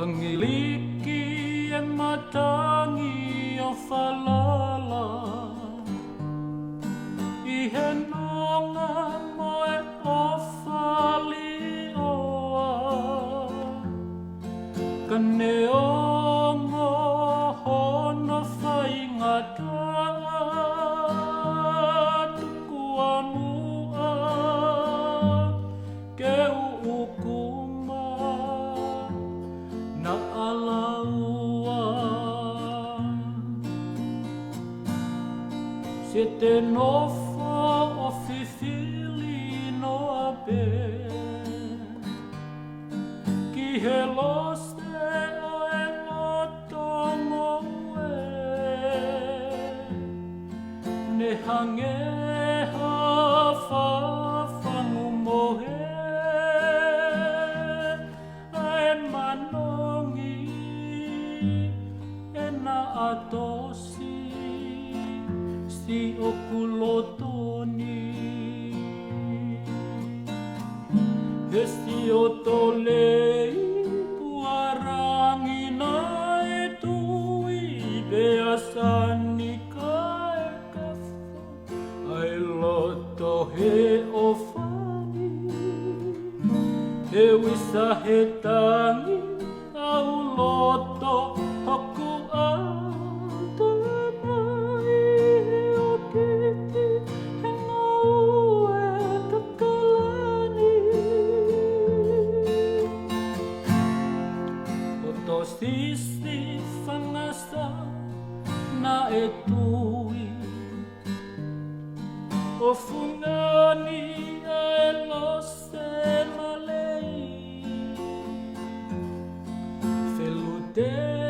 Pangiliki e matangi o whalala I he nonga moe o whali oa Ka ne ongo hono whaingata tuku amua ke uukuma na alaua Se te nofo o whiwhili no ape Ki he loste o e lotongo e Ne hange ha whawhangu mohe Ae manongi e na atosi Si o kulotoni Hesti o tolei puarangi na e tui Beasani ka e kawha Ai loto he o whani He wisa he tangi au loto hoku a Sisi whangasa na e tui O fungani a e lose malei Whelute